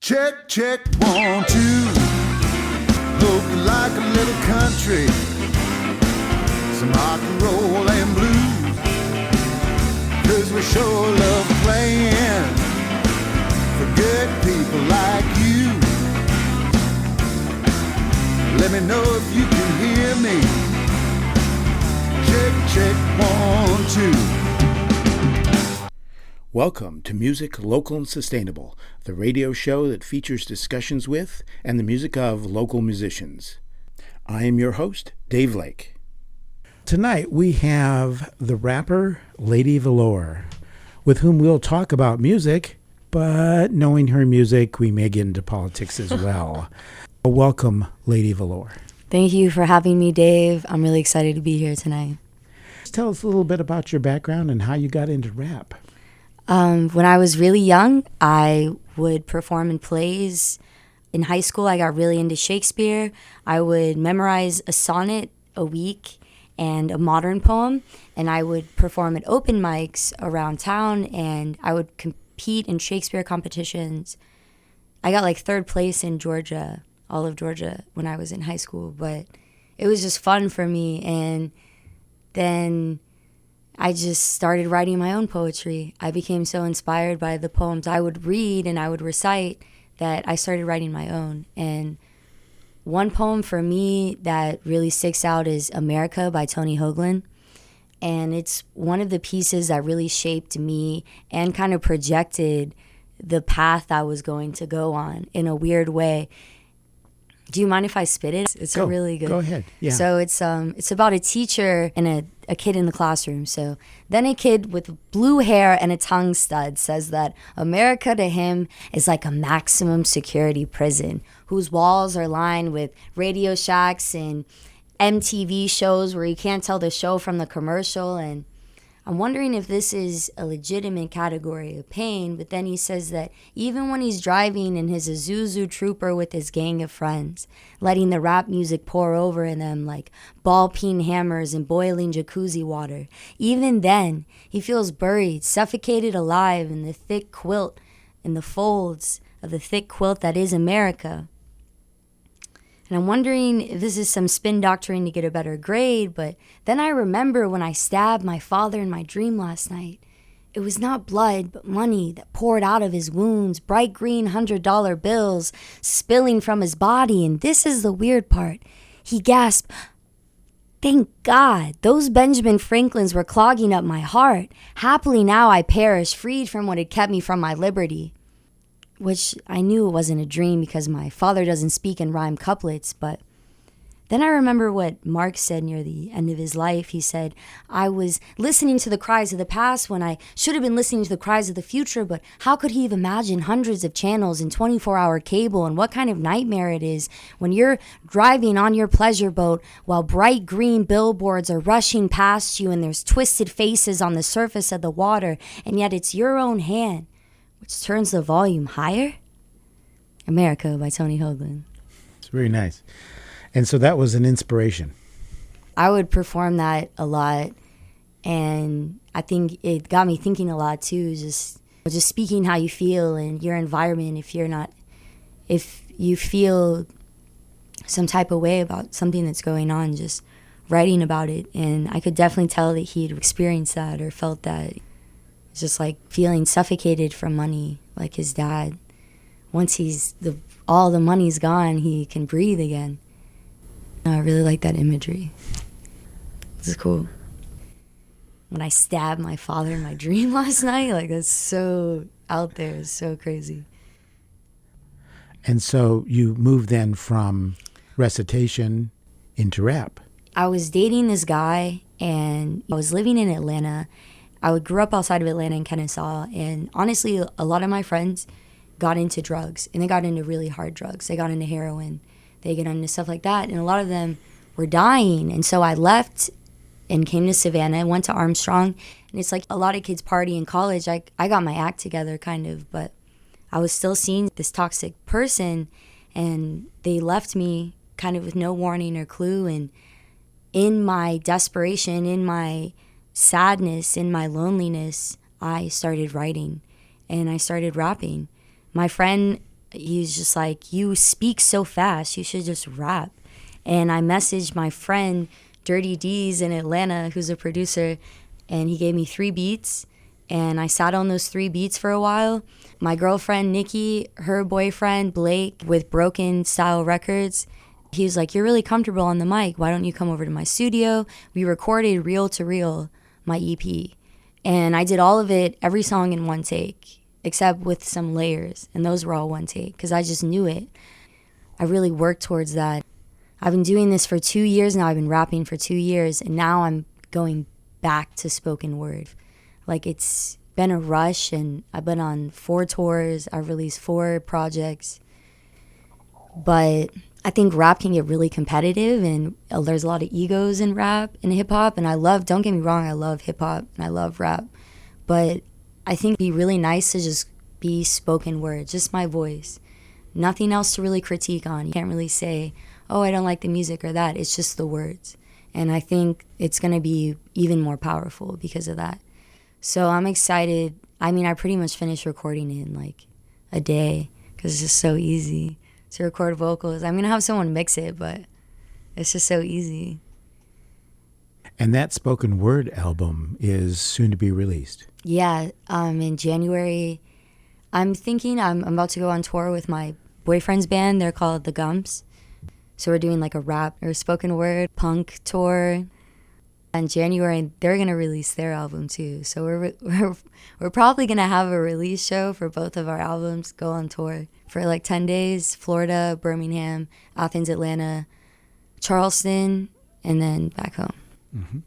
Check, check, 1, 2. Hope you like a little country, some rock and roll and blues, 'cause we sure love playing for good people like you. Let me know if you can hear me. Check, check, 1, 2. Welcome to Music Local and Sustainable, the radio show that features discussions with and the music of local musicians. I am your host, Dave Lake. Tonight we have the rapper Lady Valore, with whom we'll talk about music, but knowing her music, we may get into politics as well. Welcome, Lady Valore. Thank you for having me, Dave. I'm really excited to be here tonight. Tell us a little bit about your background and how you got into rap. When I was really young, I would perform in plays. In high school, I got really into Shakespeare. I would memorize a sonnet a week and a modern poem, and I would perform at open mics around town, and I would compete in Shakespeare competitions. I got like third place in Georgia, all of Georgia, when I was in high school, but it was just fun for me. And then I just started writing my own poetry. I became so inspired by the poems I would read and I would recite that I started writing my own. And one poem for me that really sticks out is America by Tony Hoagland. And it's one of the pieces that really shaped me and kind of projected the path I was going to go on in a weird way. Do you mind if I spit it? It's a really good. Go ahead. Yeah. So it's about a teacher and a kid in the classroom. So then a kid with blue hair and a tongue stud says that America to him is like a maximum security prison whose walls are lined with Radio Shacks and MTV shows where you can't tell the show from the commercial. And I'm wondering if this is a legitimate category of pain, but then he says that even when he's driving in his Isuzu Trooper with his gang of friends, letting the rap music pour over them like ball-peen hammers and boiling jacuzzi water, even then he feels buried, suffocated alive in the thick quilt, in the folds of the thick quilt that is America. And I'm wondering if this is some spin doctoring to get a better grade, but then I remember when I stabbed my father in my dream last night. It was not blood, but money that poured out of his wounds, bright green $100 bills spilling from his body. And this is the weird part. He gasped, "Thank God, those Benjamin Franklins were clogging up my heart. Happily now I perish, freed from what had kept me from my liberty." Which I knew it wasn't a dream because my father doesn't speak in rhyme couplets, but then I remember what Mark said near the end of his life. He said, "I was listening to the cries of the past when I should have been listening to the cries of the future, but how could he have imagined hundreds of channels and 24-hour cable and what kind of nightmare it is when you're driving on your pleasure boat while bright green billboards are rushing past you and there's twisted faces on the surface of the water, and yet it's your own hand which turns the volume higher?" America by Tony Hoagland. It's very nice. And so that was an inspiration. I would perform that a lot, and I think it got me thinking a lot too, just speaking how you feel in your environment. If you feel some type of way about something that's going on, just writing about it. And I could definitely tell that he'd experienced that or felt that. Just like feeling suffocated from money, like his dad. Once all the money's gone, he can breathe again. I really like that imagery. It's cool. When I stabbed my father in my dream last night, like that's so out there, it's so crazy. And so you moved then from recitation into rap. I was dating this guy and I was living in Atlanta. I grew up outside of Atlanta in Kennesaw, and honestly, a lot of my friends got into drugs, and they got into really hard drugs. They got into heroin, they got into stuff like that, and a lot of them were dying. And so I left and came to Savannah, went to Armstrong, and it's like a lot of kids party in college. I got my act together, kind of, but I was still seeing this toxic person, and they left me kind of with no warning or clue. And in my desperation, in my sadness, in my loneliness, I started writing and I started rapping. My friend he's just like, you speak so fast, you should just rap. And I messaged my friend Dirty D's in Atlanta, who's a producer, and he gave me 3 beats. And I sat on those 3 beats for a while. My girlfriend Nikki, her boyfriend Blake with Broken Style Records, he was like, you're really comfortable on the mic. Why don't you come over to my studio? We recorded Reel to Reel, my EP. And I did all of it, every song in one take, except with some layers. And those were all one take because I just knew it. I really worked towards that. I've been doing this for 2 years now. I've been rapping for 2 years. And now I'm going back to spoken word. Like, it's been a rush, and I've been on 4 tours. I've released 4 projects. But I think rap can get really competitive, and there's a lot of egos in rap and hip-hop. And don't get me wrong, I love hip-hop and I love rap. But I think it'd be really nice to just be spoken word, just my voice. Nothing else to really critique on. You can't really say, oh, I don't like the music or that. It's just the words. And I think it's going to be even more powerful because of that. So I'm excited. I mean, I pretty much finished recording it in like a day because it's just so easy to record vocals. I'm going to have someone mix it, but it's just so easy. And that spoken word album is soon to be released. Yeah, in January. I'm thinking I'm about to go on tour with my boyfriend's band. They're called The Gumps. So we're doing like a rap or spoken word punk tour. In January, they're gonna release their album too. So we're probably gonna have a release show for both of our albums. Go on tour for like 10 days: Florida, Birmingham, Athens, Atlanta, Charleston, and then back home. Mm-hmm.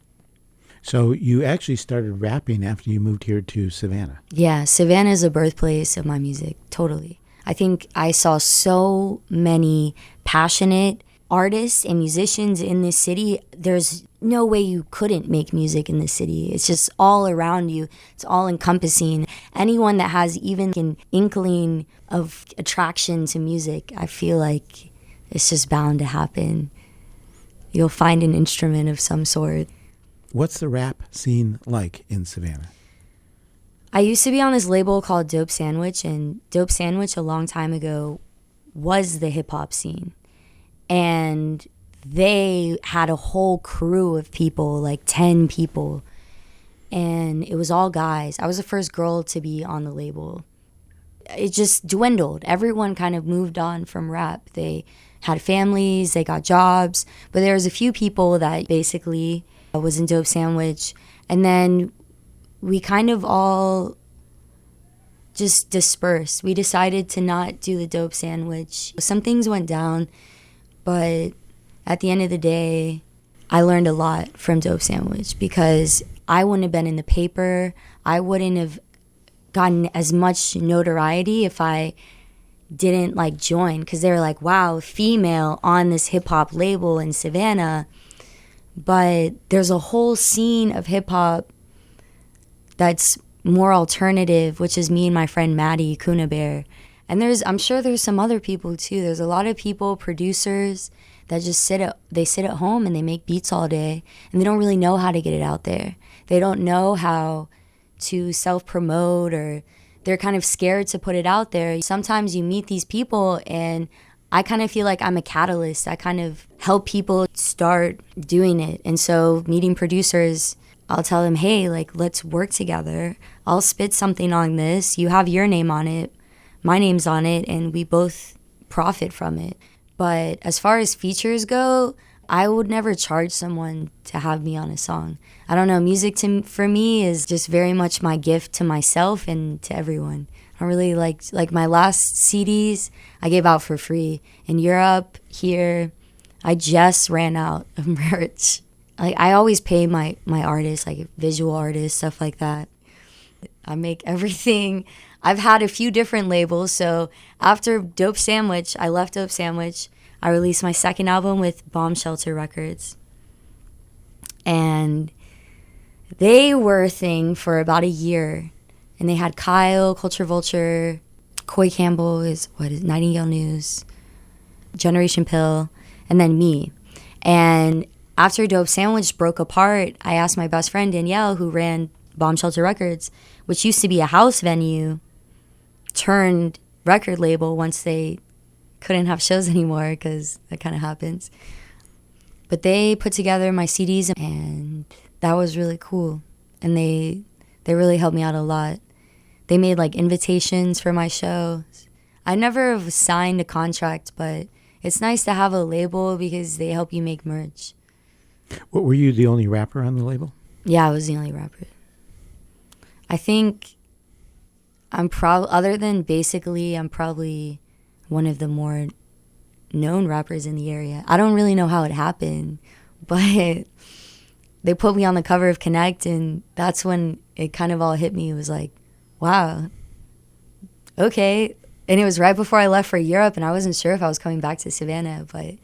So you actually started rapping after you moved here to Savannah. Yeah, Savannah is the birthplace of my music. Totally. I think I saw so many passionate artists and musicians in this city. There's no way you couldn't make music in this city. It's just all around you. It's all encompassing. Anyone that has even an inkling of attraction to music, I feel like it's just bound to happen. You'll find an instrument of some sort. What's the rap scene like in Savannah? I used to be on this label called Dope Sandwich, and Dope Sandwich a long time ago was the hip-hop scene. And they had a whole crew of people, like 10 people, and it was all guys. I was the first girl to be on the label. It just dwindled. Everyone kind of moved on from rap. They had families, they got jobs, but there was a few people that basically was in Dope Sandwich, and then we kind of all just dispersed. We decided to not do the Dope Sandwich. Some things went down, but at the end of the day, I learned a lot from Dope Sandwich because I wouldn't have been in the paper. I wouldn't have gotten as much notoriety if I didn't like join, because they were like, wow, female on this hip hop label in Savannah. But there's a whole scene of hip hop that's more alternative, which is me and my friend Maddie Kuna Bear. And I'm sure there's some other people too. There's a lot of people, producers, that just sit at home and they make beats all day, and they don't really know how to get it out there. They don't know how to self-promote, or they're kind of scared to put it out there. Sometimes you meet these people, and I kind of feel like I'm a catalyst. I kind of help people start doing it. And so meeting producers, I'll tell them, hey, like, let's work together. I'll spit something on this. You have your name on it. My name's on it, and we both profit from it. But as far as features go, I would never charge someone to have me on a song. I don't know, music for me is just very much my gift to myself and to everyone. I really like my last CDs I gave out for free. In Europe, here, I just ran out of merch. Like, I always pay my artists, like visual artists, stuff like that. I make everything. I've had a few different labels. So after Dope Sandwich, I left Dope Sandwich. I released my second album with Bomb Shelter Records. And they were a thing for about a year. And they had Kyle, Culture Vulture, Coy Campbell is Nightingale News, Generation Pill, and then me. And after Dope Sandwich broke apart, I asked my best friend Danielle, who ran Bomb Shelter Records, which used to be a house venue, turned record label once they couldn't have shows anymore, because that kind of happens. But they put together my CDs, and that was really cool. And they really helped me out a lot. They made like invitations for my shows. I never signed a contract, but it's nice to have a label because they help you make merch. What, were you the only rapper on the label? Yeah, I was the only rapper. I think other than Basically, I'm probably one of the more known rappers in the area. I don't really know how it happened, but they put me on the cover of Connect, and that's when it kind of all hit me. It was like, wow, okay. And it was right before I left for Europe, and I wasn't sure if I was coming back to Savannah, but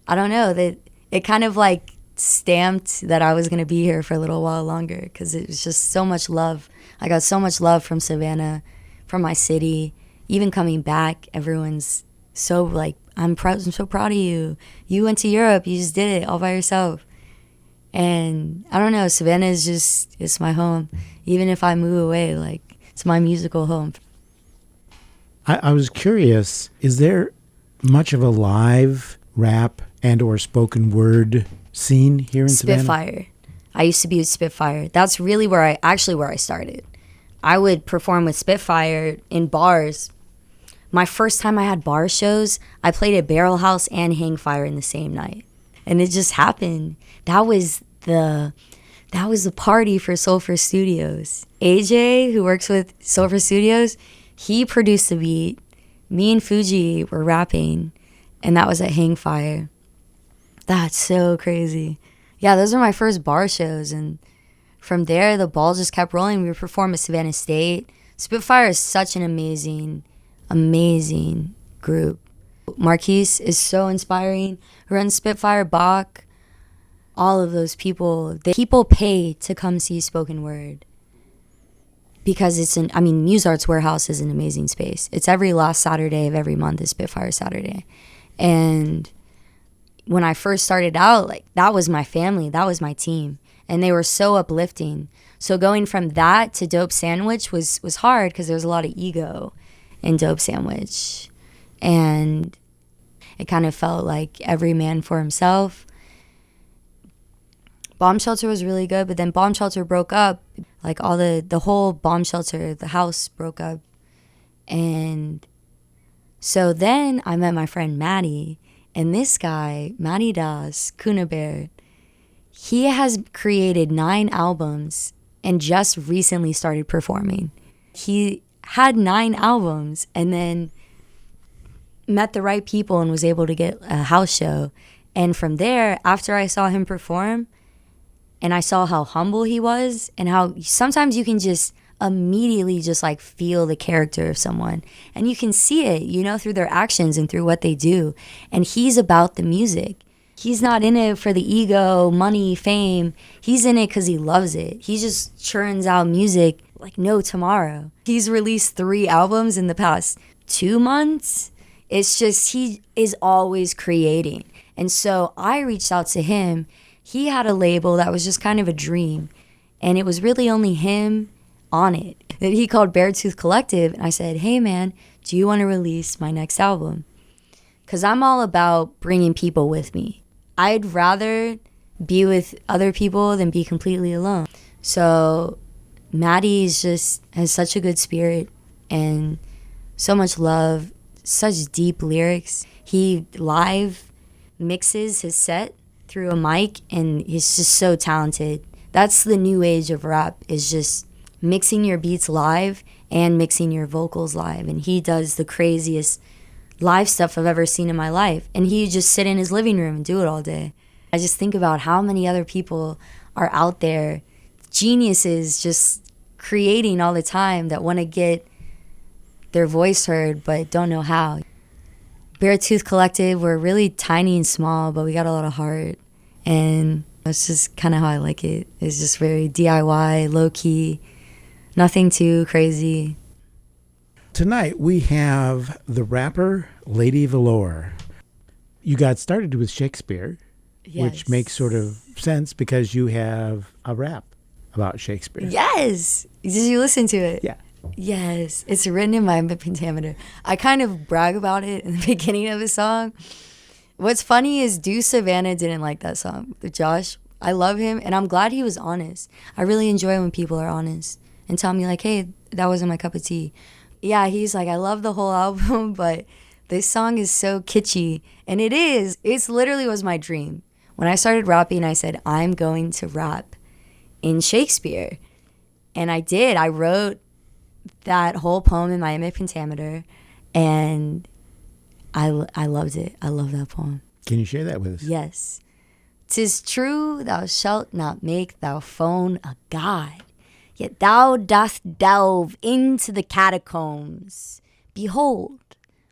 I don't know, that it kind of like stamped that I was going to be here for a little while longer, because it was just so much love. I got so much love from Savannah, from my city. Even coming back, everyone's so like, I'm so proud of you. You went to Europe. You just did it all by yourself. And I don't know, Savannah is just, it's my home. Even if I move away, like, it's my musical home. I was curious, is there much of a live rap and or spoken word scene here in Savannah? Spitfire. I used to be with Spitfire. That's really where I started. I would perform with Spitfire in bars. My first time I had bar shows, I played at Barrel House and Hangfire in the same night. And it just happened. That was the party for Sulphur Studios. AJ, who works with Sulphur Studios, he produced the beat. Me and Fuji were rapping, and that was at Hangfire. That's so crazy. Yeah, those were my first bar shows, and from there, the ball just kept rolling. We would perform at Savannah State. Spitfire is such an amazing, amazing group. Marquise is so inspiring. Who runs Spitfire, Bach, all of those people. People pay to come see spoken word because Muse Arts Warehouse is an amazing space. It's every last Saturday of every month is Spitfire Saturday. And when I first started out, like, that was my family, that was my team. And they were so uplifting. So going from that to Dope Sandwich was hard because there was a lot of ego in Dope Sandwich. And it kind of felt like every man for himself. Bomb Shelter was really good, but then Bomb Shelter broke up. Like, all the whole Bomb Shelter, the house broke up. And so then I met my friend Maddie. And this guy, Matty Das, Kuna Bear, he has created 9 albums and just recently started performing. He had 9 albums and then met the right people and was able to get a house show. And from there, after I saw him perform and I saw how humble he was and how sometimes you can just immediately just like feel the character of someone, and you can see it, you know, through their actions and through what they do. And he's about the music. He's not in it for the ego, money, fame. He's in it because he loves it. He just churns out music like no tomorrow. He's released 3 albums in the past 2 months. It's just, he is always creating. And so I reached out to him. He had a label that was just kind of a dream, and it was really only him on it, that he called Beartooth Collective. And I said, hey man, do you want to release my next album? Because I'm all about bringing people with me. I'd rather be with other people than be completely alone. So Maddie has such a good spirit and so much love, such deep lyrics. He live mixes his set through a mic, and he's just so talented. That's the new age of rap, is just mixing your beats live and mixing your vocals live. And he does the craziest live stuff I've ever seen in my life. And he just sit in his living room and do it all day. I just think about how many other people are out there, geniuses just creating all the time, that want to get their voice heard but don't know how. Beartooth Collective, we're really tiny and small, but we got a lot of heart. And that's just kind of how I like it. It's just very DIY, low-key, nothing too crazy. Tonight we have the rapper Lady Valore. You got started with Shakespeare, Yes. which makes sort of sense because you have a rap about Shakespeare. Yes. Did you listen to it? Yeah. Yes, it's written in my iambic pentameter. I kind of brag about it in the beginning of the song. What's funny is Do Savannah didn't like that song. Josh, I love him, and I'm glad he was honest. I really enjoy when people are honest and tell me, like, hey, that wasn't my cup of tea. Yeah, he's like, I love the whole album, but this song is so kitschy. And it is. It's literally was my dream. When I started rapping, I said, I'm going to rap in Shakespeare. And I did. I wrote that whole poem in my iambic pentameter, and I loved it. I love that poem. Can you share that with us? Yes. 'Tis true, thou shalt not make thy phone a god, yet thou dost delve into the catacombs. Behold,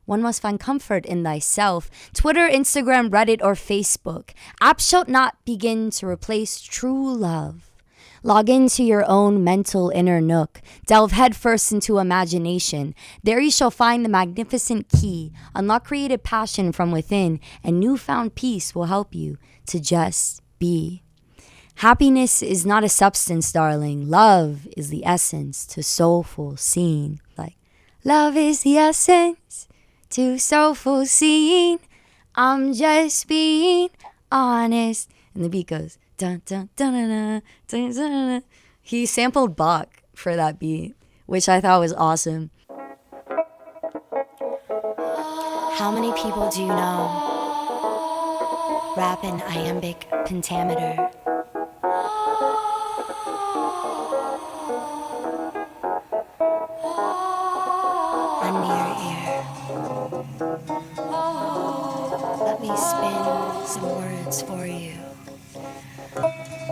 one must find comfort in thyself. Twitter, Instagram, Reddit, or Facebook. Apps shall not begin to replace true love. Log into your own mental inner nook. Delve headfirst into imagination. There you shall find the magnificent key. Unlock creative passion from within, and newfound peace will help you to just be. Happiness is not a substance, darling. Love is the essence to soulful seeing. Like, love is the essence to soulful seeing. I'm just being honest. And the beat goes, dun, dun, dun, dun, dun, dun, dun, dun. He sampled Bach for that beat, which I thought was awesome. How many people do you know rap in iambic pentameter? Under your ear. Let me spin some words for you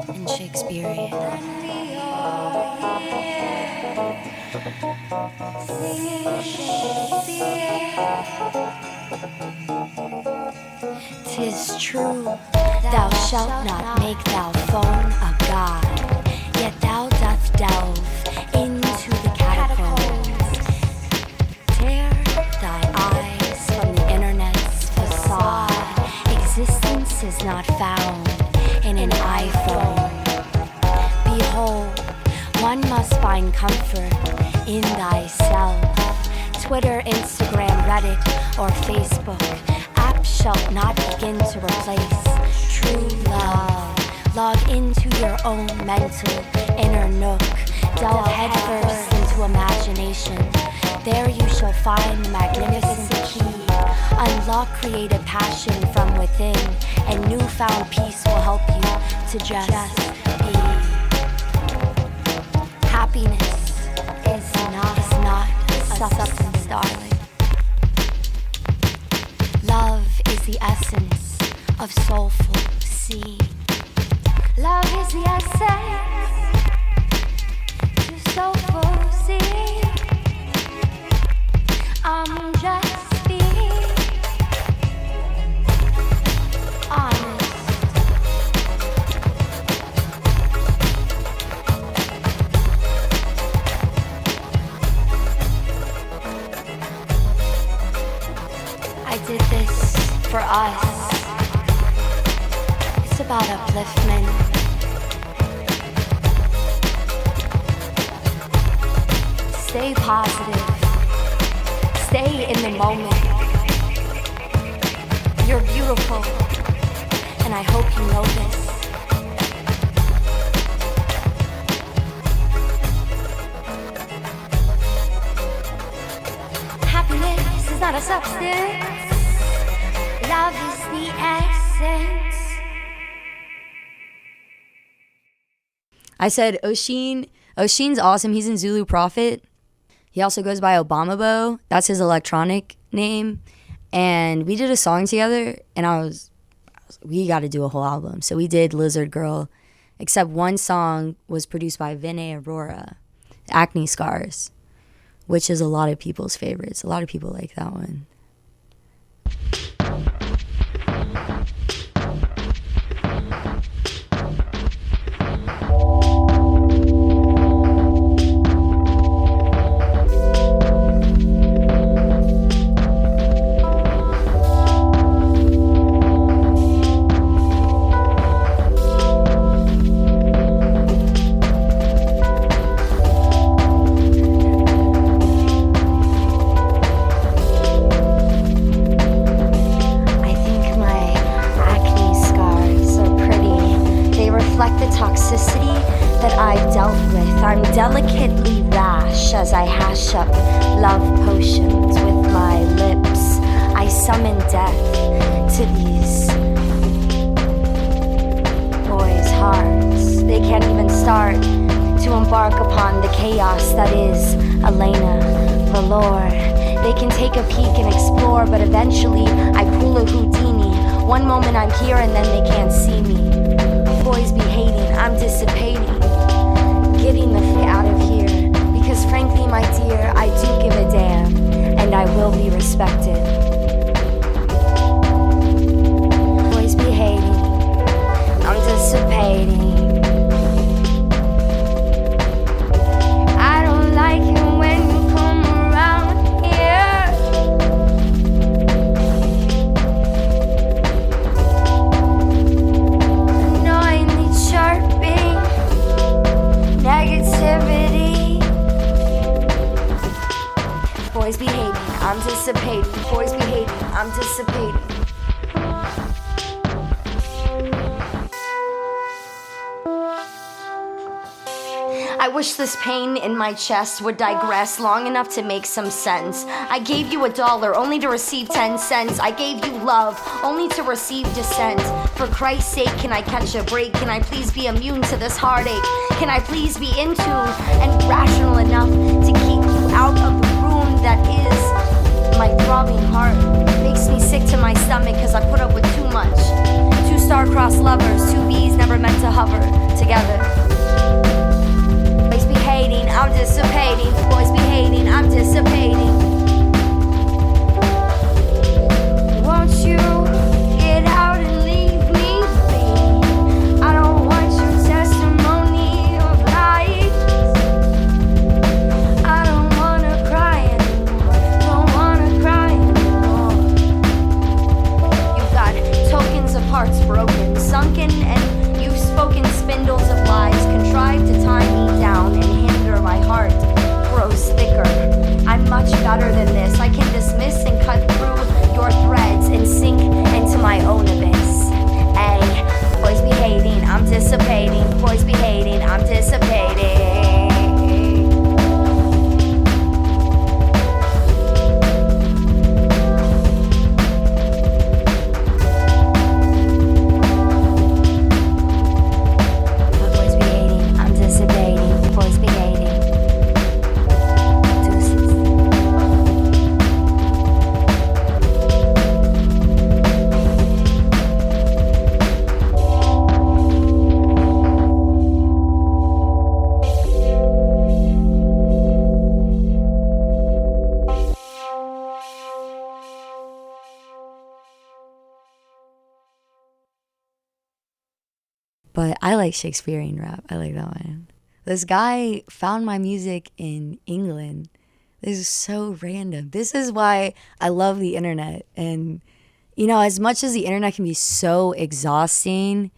in Shakespearean. "'Tis true, thou shalt not make thy phone a god, yet thou dost delve into the catacombs. Tear thy eyes from the internet's facade. Existence is not found in an iPhone. Behold, one must find comfort in thyself. Twitter, Instagram, Reddit, or Facebook. Apps shall not begin to replace true love. Log into your own mental inner nook. Delve headfirst into imagination. There you shall find the magnificent key. Unlock creative passion from within, and newfound peace will help you to just be. Happiness is not a substance, darling. Love is the essence of soulful seeing. Love is the essence to soulful seeing. I'm just being honest. I did this for us. It's about upliftment. Stay positive. Stay in the moment. You're beautiful, and I hope you know this. Happiness is not a substance. Love is the essence. I said Oshin's awesome. He's in Zulu Prophet. He also goes by Obama Bo. That's his electronic name. And we did a song together, and we got to do a whole album. So we did Lizard Girl, except one song was produced by Vinay Arora, Acne Scars, which is a lot of people's favorites. A lot of people like that one. death to these boys' hearts. They can't even start to embark upon the chaos that is Elena, Valore. They can take a peek and explore, but eventually I pull a Houdini. One moment I'm here and then they can't see me. Boys be hating, I'm dissipating, getting the f*** out of here. Because frankly, my dear, I do give a damn, and I will be respected. Boys be hating, I'm dissipating. I don't like it when you come around here. Annoyingly chirping negativity. Boys be hating, I'm dissipating. Boys be hating, I'm dissipating. I wish this pain in my chest would digress long enough to make some sense. I gave you $1 only to receive 10 cents. I gave you love only to receive dissent. For Christ's sake, can I catch a break? Can I please be immune to this heartache? Can I please be in tune and rational enough to keep you out of the room that is my throbbing heart? Makes me sick to my stomach cause I put up with too much. Two star-crossed lovers, two bees never meant to hover together. Boys be hating, I'm dissipating. Boys be hating, I'm dissipating. Won't you get out and leave me be? I don't want your testimony of life. I don't wanna cry anymore. Don't wanna cry anymore. You've got tokens of hearts broken, sunken, and you've spoken spindles of lies contrived to tie me down and hinder my heart grows thicker. I'm much better than this. I can dismiss and cut through your threads and sink into my own abyss. Ay, boys be hating, I'm dissipating. Boys be hating, I'm dissipating. But I like Shakespearean rap. I like that one. This guy found my music in England. This is so random. This is why I love the internet. And, you know, as much as the internet can be so exhausting,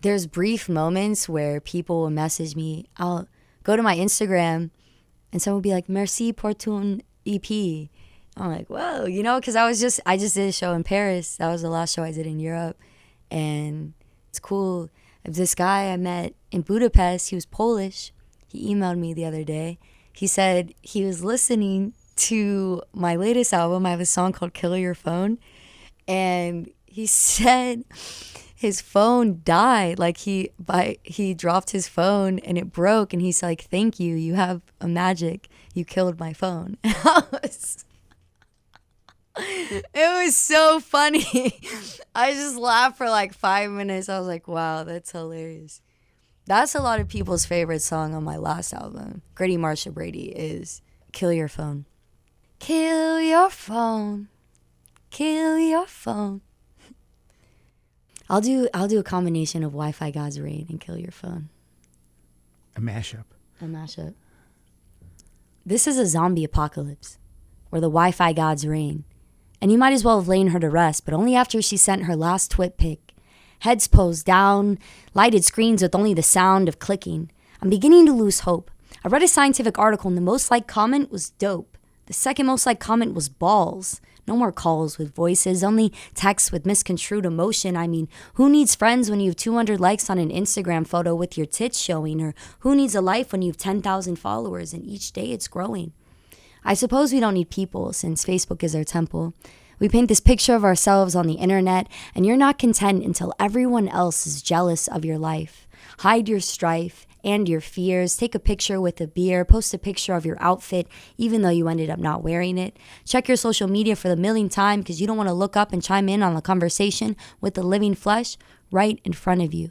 there's brief moments where people will message me. I'll go to my Instagram and someone will be like, merci pour ton EP. I'm like, whoa, you know, because I just did a show in Paris. That was the last show I did in Europe. And it's cool. This guy I met in Budapest, he was Polish. He emailed me the other day. He said he was listening to my latest album. I have a song called Kill Your Phone. And he said his phone died. Like he dropped his phone and it broke. And he's like, thank you. You have a magic. You killed my phone. It was so funny. I just laughed for like 5 minutes. I was like, wow, that's hilarious. That's a lot of people's favorite song on my last album, Grady Marsha Brady, is Kill Your Phone. Kill your phone. Kill your phone. I'll do a combination of Wi-Fi God's Rain and Kill Your Phone. A mashup. A mashup. This is a zombie apocalypse where the Wi-Fi gods reign. And you might as well have lain her to rest, but only after she sent her last twit pic. Heads posed down, lighted screens with only the sound of clicking. I'm beginning to lose hope. I read a scientific article and the most liked comment was dope. The second most liked comment was balls. No more calls with voices, only texts with misconstrued emotion. I mean, who needs friends when you have 200 likes on an Instagram photo with your tits showing? Or who needs a life when you have 10,000 followers and each day it's growing? I suppose we don't need people since Facebook is our temple. We paint this picture of ourselves on the internet, and you're not content until everyone else is jealous of your life. Hide your strife and your fears. Take a picture with a beer. Post a picture of your outfit, even though you ended up not wearing it. Check your social media for the millionth time because you don't want to look up and chime in on the conversation with the living flesh right in front of you.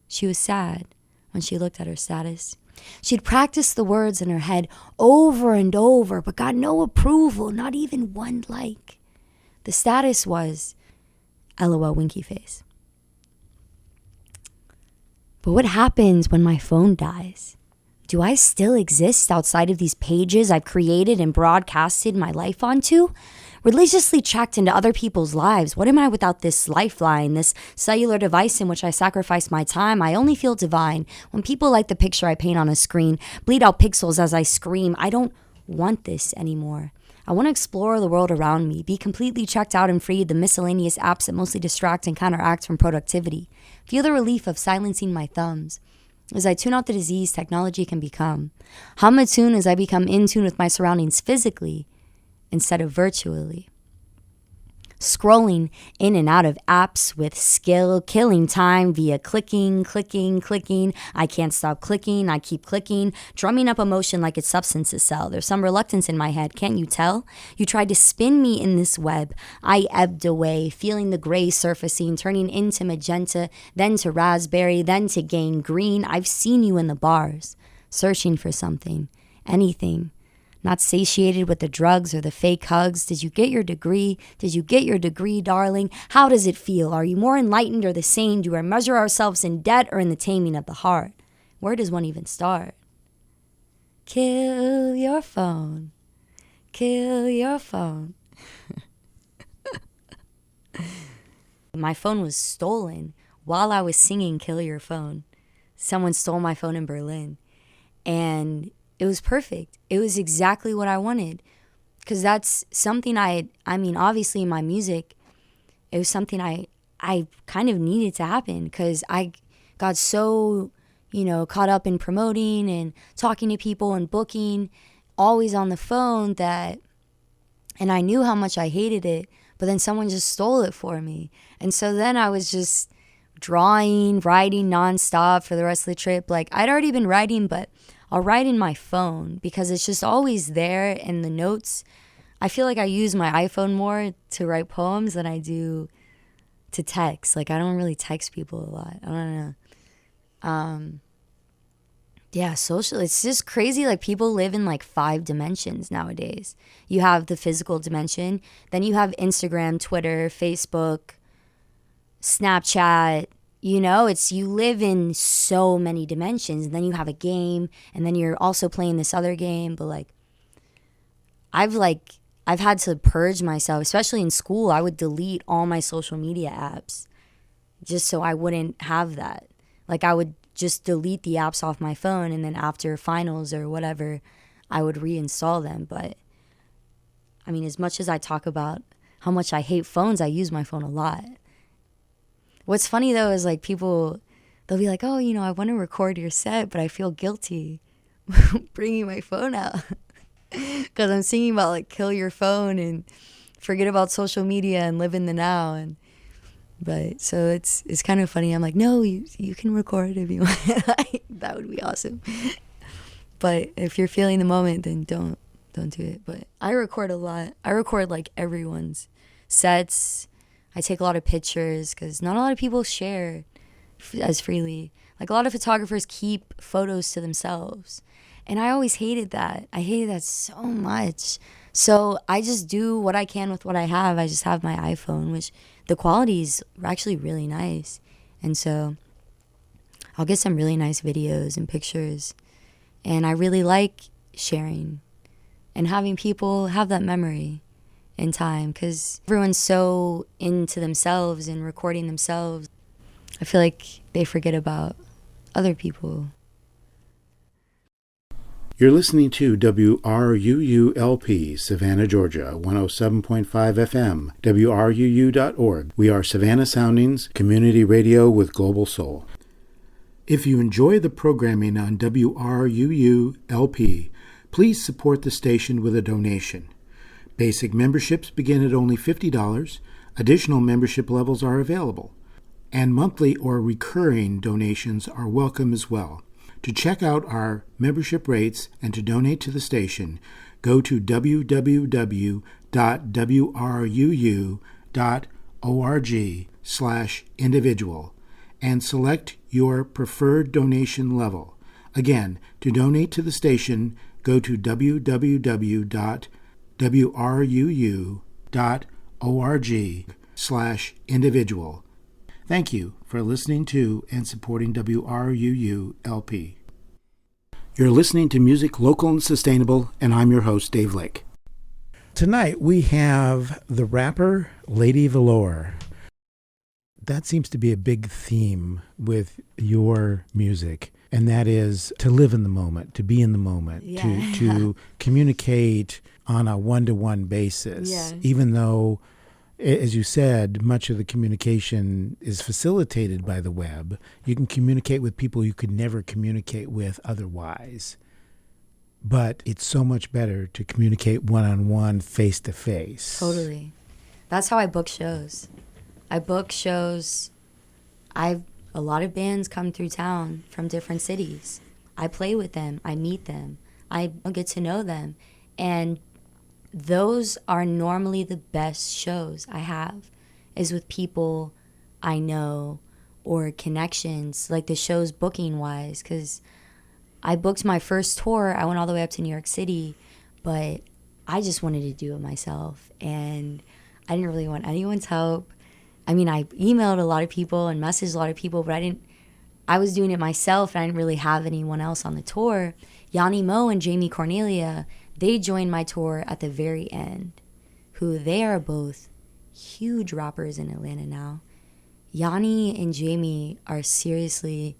She was sad when she looked at her status. She'd practiced the words in her head over and over, but got no approval, not even one like. The status was, LOL winky face. But what happens when my phone dies? Do I still exist outside of these pages I've created and broadcasted my life onto? Religiously checked into other people's lives. What am I without this lifeline, this cellular device in which I sacrifice my time? I only feel divine when people like the picture I paint on a screen, bleed out pixels as I scream. I don't want this anymore. I want to explore the world around me, be completely checked out and free of the miscellaneous apps that mostly distract and counteract from productivity. Feel the relief of silencing my thumbs. As I tune out the disease technology can become. Hum a tune as I become in tune with my surroundings physically instead of virtually. Scrolling in and out of apps with skill, killing time via clicking. I can't stop clicking, I keep clicking, drumming up emotion like it's substance to sell. There's some reluctance in my head, can't you tell? You tried to spin me in this web. I ebbed away, feeling the gray surfacing, turning into magenta, then to raspberry, then to gain green. I've seen you in the bars, searching for something, anything. Not satiated with the drugs or the fake hugs. Did you get your degree? Did you get your degree, darling? How does it feel? Are you more enlightened or the same? Do we measure ourselves in debt or in the taming of the heart? Where does one even start? Kill your phone. Kill your phone. My phone was stolen while I was singing Kill Your Phone. Someone stole my phone in Berlin. And it was perfect. It was exactly what I wanted. Because that's something obviously in my music, it was something I kind of needed to happen. Because I got so, caught up in promoting and talking to people and booking, always on the phone and I knew how much I hated it, but then someone just stole it for me. And so then I was just writing nonstop for the rest of the trip. Like I'd already been writing, but I'll write in my phone because it's just always there in the notes. I feel like I use my iPhone more to write poems than I do to text. Like I don't really text people a lot. I don't know. Social. It's just crazy. Like people live in like 5 dimensions nowadays. You have the physical dimension. Then you have Instagram, Twitter, Facebook, Snapchat. You live in so many dimensions. And then you have a game, and then you're also playing this other game. But like, I've had to purge myself, especially in school. I would delete all my social media apps just so I wouldn't have that. Like I would just delete the apps off my phone, and then after finals or whatever, I would reinstall them. But I mean, as much as I talk about how much I hate phones, I use my phone a lot. What's funny, though, is, like, people, they'll be like, oh, I want to record your set, but I feel guilty bringing my phone out because I'm singing about, like, kill your phone and forget about social media and live in the now. But so it's kind of funny. I'm like, no, you can record if you want. That would be awesome. But if you're feeling the moment, then don't do it. But I record a lot. I record, like, everyone's sets. I take a lot of pictures because not a lot of people share as freely. Like a lot of photographers keep photos to themselves. And I always hated that. I hated that so much. So I just do what I can with what I have. I just have my iPhone, which the quality is actually really nice. And so I'll get some really nice videos and pictures. And I really like sharing and having people have that memory in time, because everyone's so into themselves and recording themselves. I feel like they forget about other people. You're listening to WRUU-LP, Savannah, Georgia, 107.5 FM, WRUU.org. We are Savannah Soundings, community radio with global soul. If you enjoy the programming on WRUU-LP, please support the station with a donation. Basic memberships begin at only $50. Additional membership levels are available, and monthly or recurring donations are welcome as well. To check out our membership rates and to donate to the station, go to www.wruu.org/individual and select your preferred donation level. Again, to donate to the station, go to www.wruu.org/individual. Thank you for listening to and supporting WRUU LP. You're listening to Music Local and Sustainable, and I'm your host, Dave Lake. Tonight we have the rapper Lady Valore. That seems to be a big theme with your music, and that is to live in the moment, to be in the moment, to communicate on a one-to-one basis, even though, as you said, much of the communication is facilitated by the web. You can communicate with people you could never communicate with otherwise. But it's so much better to communicate one-on-one, face-to-face. Totally. That's how I book shows. A lot of bands come through town from different cities. I play with them. I meet them. I get to know them. And those are normally the best shows I have, is with people I know or connections, like the shows booking wise, because I booked my first tour. I went all the way up to New York City, but I just wanted to do it myself, and I didn't really want anyone's help. I mean, I emailed a lot of people and messaged a lot of people, but I was doing it myself, and I didn't really have anyone else on the tour. Yanni Moe and Jamie Cornelia, they joined my tour at the very end, who they are both huge rappers in Atlanta now. Yanni and Jamie are seriously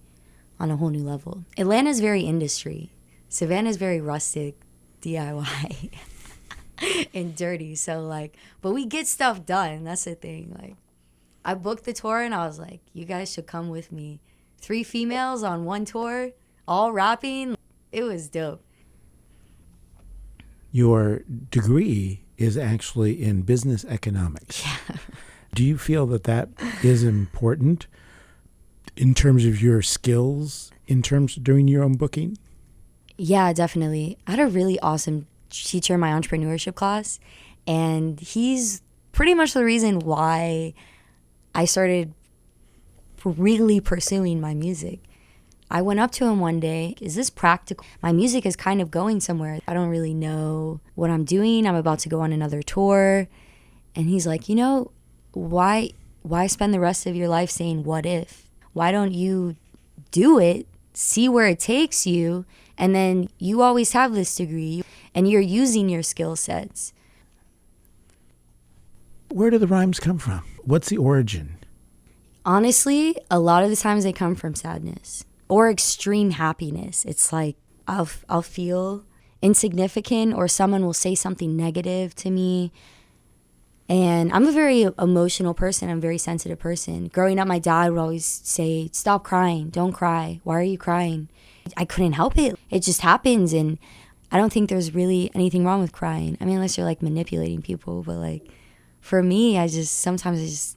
on a whole new level. Atlanta's very industry. Savannah's very rustic, DIY, and dirty. So but we get stuff done. That's the thing. I booked the tour and I was like, you guys should come with me. 3 females on one tour, all rapping. It was dope. Your degree is actually in business economics. Yeah. Do you feel that is important in terms of your skills, in terms of doing your own booking? Yeah, definitely. I had a really awesome teacher in my entrepreneurship class, and he's pretty much the reason why I started really pursuing my music. I went up to him one day, is this practical? My music is kind of going somewhere. I don't really know what I'm doing. I'm about to go on another tour. And he's like, why spend the rest of your life saying, what if? Why don't you do it, see where it takes you, and then you always have this degree, and you're using your skill sets. Where do the rhymes come from? What's the origin? Honestly, a lot of the times they come from sadness or extreme happiness. It's like I'll feel insignificant, or someone will say something negative to me. And I'm a very emotional person. I'm a very sensitive person. Growing up, my dad would always say, stop crying. Don't cry. Why are you crying? I couldn't help it. It just happens. And I don't think there's really anything wrong with crying. I mean, unless you're manipulating people. But for me, sometimes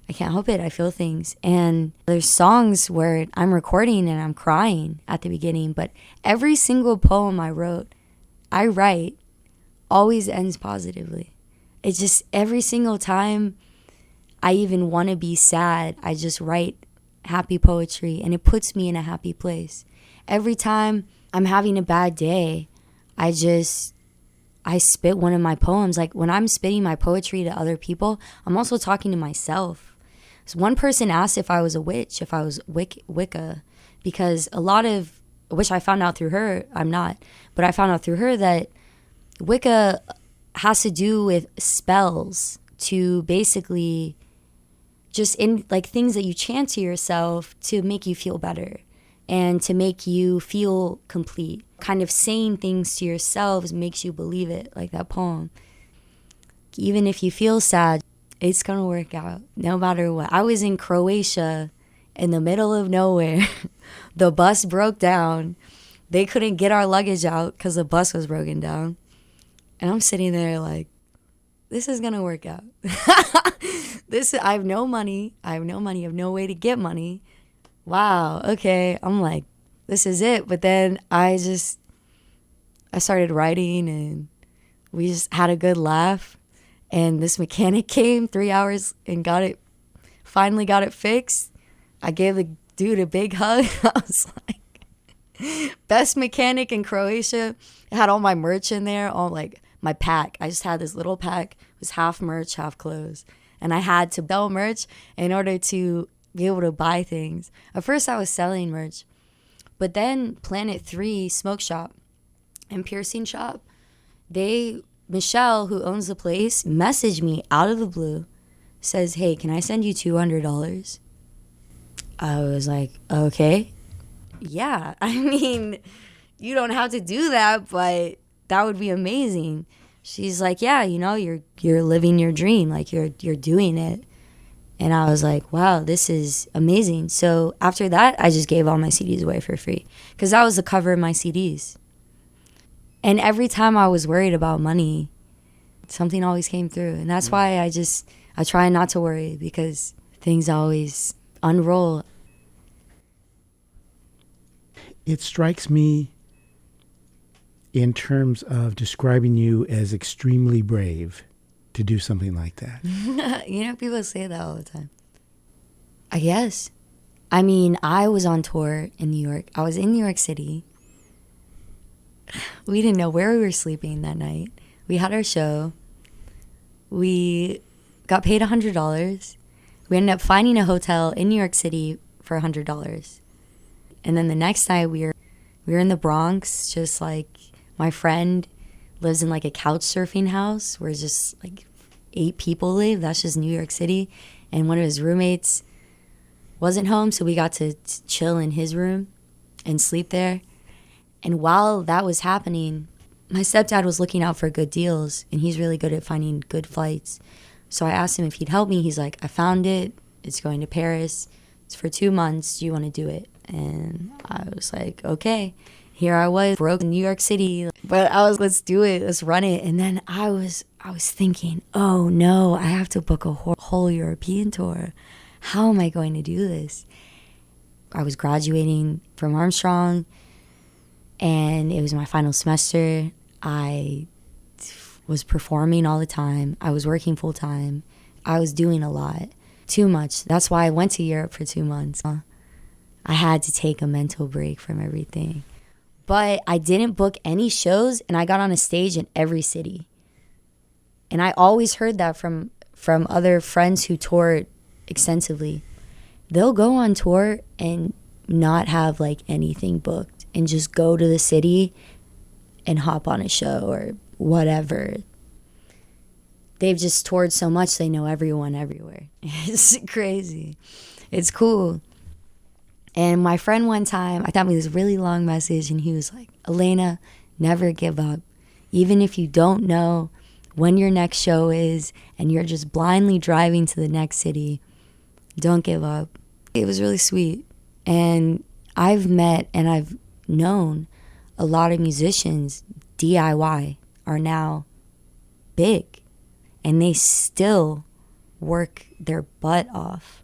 I can't help it. I feel things. And there's songs where I'm recording and I'm crying at the beginning. But every single poem I write always ends positively. It's just every single time I even want to be sad, I just write happy poetry, and it puts me in a happy place. Every time I'm having a bad day, I spit one of my poems. When I'm spitting my poetry to other people, I'm also talking to myself. So one person asked if I was a witch, if I was Wicca, because which I found out through her, I'm not, but I found out through her that Wicca has to do with spells to basically just things that you chant to yourself to make you feel better and to make you feel complete. Kind of saying things to yourselves makes you believe it, like that poem. Even if you feel sad, it's going to work out no matter what. I was in Croatia in the middle of nowhere. The bus broke down. They couldn't get our luggage out because the bus was broken down. And I'm sitting there this is gonna work out. I have no money. I have no way to get money. Wow, okay. I'm like, this is it. But then I started writing, and we just had a good laugh. And this mechanic came 3 hours and finally got it fixed. I gave the dude a big hug. I was like, best mechanic in Croatia. It had all my merch in there, all like my pack. I just had this little pack. It was half merch, half clothes. And I had to sell merch in order to be able to buy things. At first I was selling merch. But then Planet 3 Smoke Shop and Piercing Shop, Michelle, who owns the place, messaged me out of the blue, says, hey, can I send you $200? I was like, okay. Yeah, I mean, you don't have to do that, but that would be amazing. She's like, yeah, you're living your dream, like you're doing it. And I was like, wow, this is amazing. So after that, I just gave all my CDs away for free because that was the cover of my CDs. And every time I was worried about money, something always came through. And that's why I try not to worry because things always unroll. It strikes me in terms of describing you as extremely brave to do something like that. People say that all the time. I guess. I mean, I was on tour in New York. I was in New York City. We didn't know where we were sleeping that night. We had our show. We got paid $100. We ended up finding a hotel in New York City for $100. And then the next night we were in the Bronx, just like my friend lives in like a couch surfing house where just like 8 people live. That's just New York City. And one of his roommates wasn't home, so we got to chill in his room and sleep there. And while that was happening, my stepdad was looking out for good deals, and he's really good at finding good flights. So I asked him if he'd help me. He's like, I found it. It's going to Paris. It's for 2 months. Do you want to do it? And I was like, okay. Here I was, broke in New York City. But I was, let's do it. Let's run it. And then I was thinking, oh no, I have to book a whole European tour. How am I going to do this? I was graduating from Armstrong, and it was my final semester. I was performing all the time. I was working full time. I was doing a lot. Too much. That's why I went to Europe for 2 months. I had to take a mental break from everything. But I didn't book any shows, and I got on a stage in every city. And I always heard that from other friends who toured extensively. They'll go on tour and not have like anything booked and just go to the city and hop on a show or whatever. They've just toured so much they know everyone everywhere. It's crazy. It's cool. And my friend one time, I got me this really long message, and he was like, Elena, never give up. Even if you don't know when your next show is and you're just blindly driving to the next city, don't give up. It was really sweet. And I've met and I've known a lot of musicians, DIY, are now big. And they still work their butt off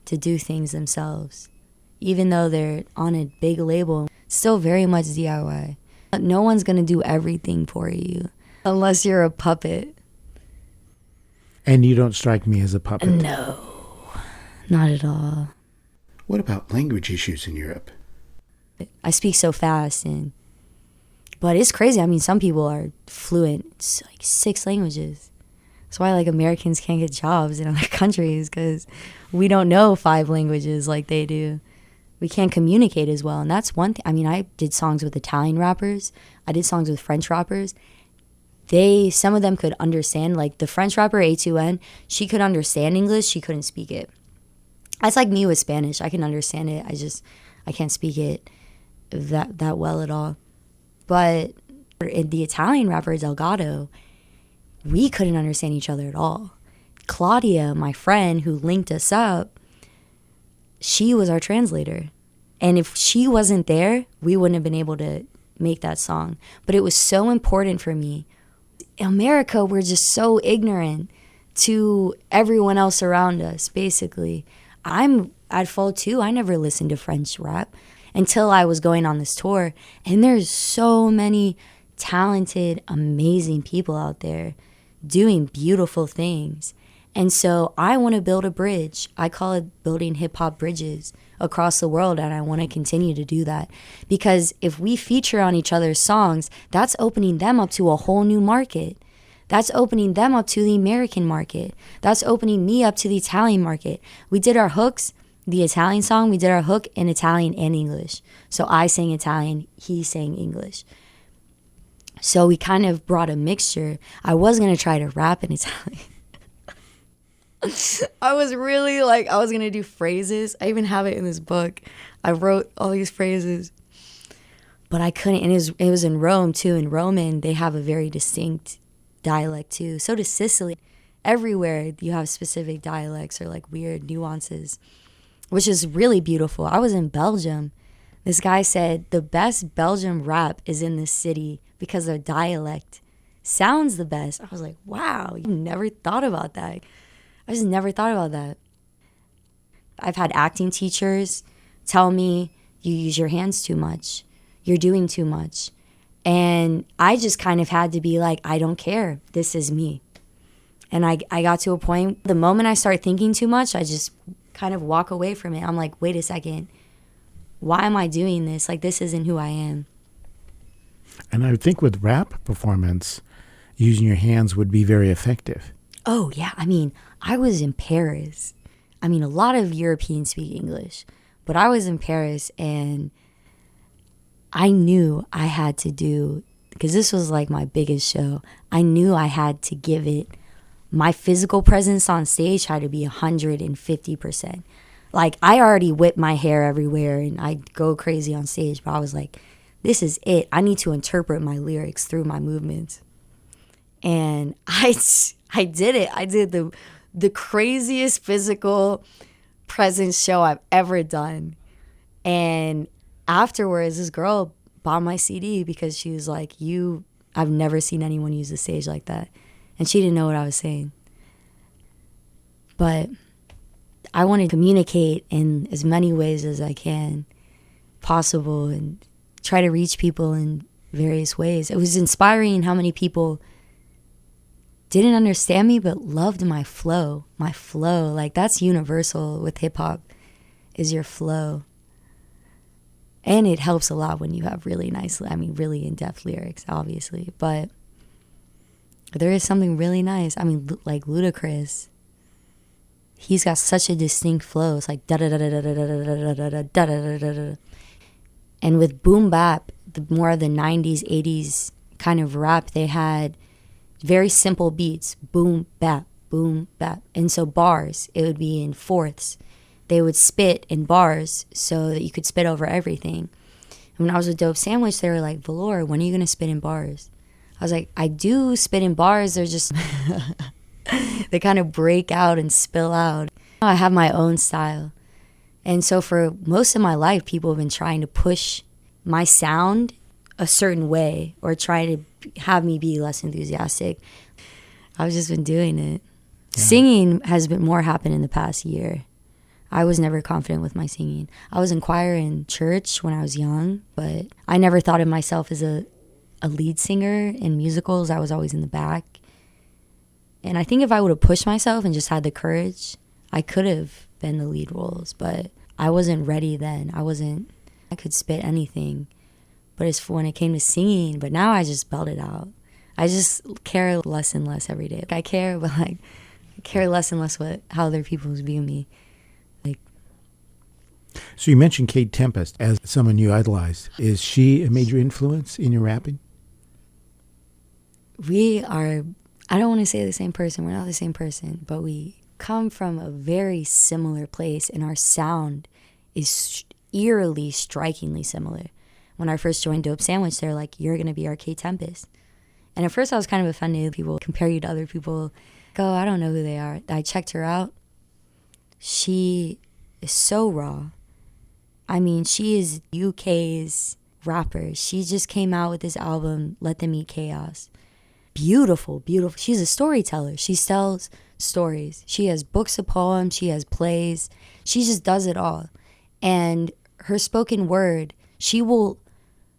to do things themselves. Even though they're on a big label, still very much DIY. No one's going to do everything for you unless you're a puppet. And you don't strike me as a puppet. No, not at all. What about language issues in Europe? I speak so fast, but it's crazy. I mean, some people are fluent. It's like 6 languages. That's why like Americans can't get jobs in other countries, because we don't know 5 languages like they do. We can't communicate as well. And that's one thing. I mean, I did songs with Italian rappers. I did songs with French rappers. Some of them could understand, like the French rapper A2N, she could understand English. She couldn't speak it. That's like me with Spanish. I can understand it. I can't speak it that well at all. But in the Italian rapper Delgado, we couldn't understand each other at all. Claudia, my friend who linked us up, she was our translator. And if she wasn't there, we wouldn't have been able to make that song. But it was so important for me. in America, we're just so ignorant to everyone else around us, basically. I'm at fault too. I never listened to French rap until I was going on this tour. And there's so many talented, amazing people out there doing beautiful things. And so I want to build a bridge. I call it building hip hop bridges across the world. And I want to continue to do that. Because if we feature on each other's songs, that's opening them up to a whole new market. That's opening them up to the American market. That's opening me up to the Italian market. We did our hooks, the Italian song, we did our hook in Italian and English. So I sang Italian, he sang English. So we kind of brought a mixture. I was going to try to rap in Italian. I was really like, I was going to do phrases. I even have it in this book. I wrote all these phrases. But I couldn't, and it was in Rome too. In Roman, they have a very distinct dialect too. So does Sicily. Everywhere you have specific dialects or like weird nuances, which is really beautiful. I was in Belgium. This guy said the best Belgium rap is in this city because their dialect sounds the best. I was like, wow, you never thought about that. I just never thought about that. I've had acting teachers tell me, you use your hands too much. You're doing too much. And I just kind of had to be like, I don't care. This is me. And I got to a point, the moment I start thinking too much, I just kind of walk away from it. I'm like, wait a second. Why am I doing this? Like, this isn't who I am. And I would think with rap performance, using your hands would be very effective. Oh, yeah. I mean, I was in Paris. I mean, a lot of Europeans speak English. But I was in Paris and I knew I had to do, because this was like my biggest show, I knew I had to give it, my physical presence on stage had to be 150%. Like, I already whip my hair everywhere and I go crazy on stage, but I was like, this is it. I need to interpret my lyrics through my movements. And I did it. I did the craziest physical presence show I've ever done. And afterwards, this girl bought my CD because she was like, I've never seen anyone use the stage like that. And she didn't know what I was saying. But I want to communicate in as many ways as I can possible and try to reach people in various ways. It was inspiring how many people didn't understand me but loved my flow. My flow, like, that's universal with hip hop, is your flow. And it helps a lot when you have really really in-depth lyrics, obviously. But there is something really nice. I mean, like Ludacris, he's got such a distinct flow. It's like da da da da da da da da da da da da da. And with boom bap, the more of the 90s, 80s kind of rap, they had very simple beats, boom bap, boom bap. And so bars, it would be in fourths. They would spit in bars so that you could spit over everything. And when I was with Dope Sandwich, they were like, Valore, when are you going to spit in bars? I was like, I do spit in bars. They're just, they kind of break out and spill out. I have my own style. And so for most of my life, people have been trying to push my sound a certain way or try to have me be less enthusiastic. I've just been doing it. Yeah. Singing has been more happened in the past year. I was never confident with my singing. I was in choir in church when I was young, but I never thought of myself as a lead singer in musicals. I was always in the back. And I think if I would have pushed myself and just had the courage, I could have been the lead roles, but I wasn't ready then. I could spit anything, but it's when it came to singing, but now I just belt it out. I just care less and less every day. I care, but I care less and less how other people view me. So you mentioned Kate Tempest as someone you idolized. Is she a major influence in your rapping? We are, I don't want to say the same person. We're not the same person, but we come from a very similar place, and our sound is eerily, strikingly similar. When I first joined Dope Sandwich, they're like, you're going to be our Kate Tempest. And at first I was kind of offended. People compare you to other people. Go, I don't know who they are. I checked her out. She is so raw. I mean, she is UK's rapper. She just came out with this album, Let Them Eat Chaos. beautiful, beautiful. She's a storyteller. She sells stories. She has books of poems. She has plays. She just does it all. And her spoken word, she will,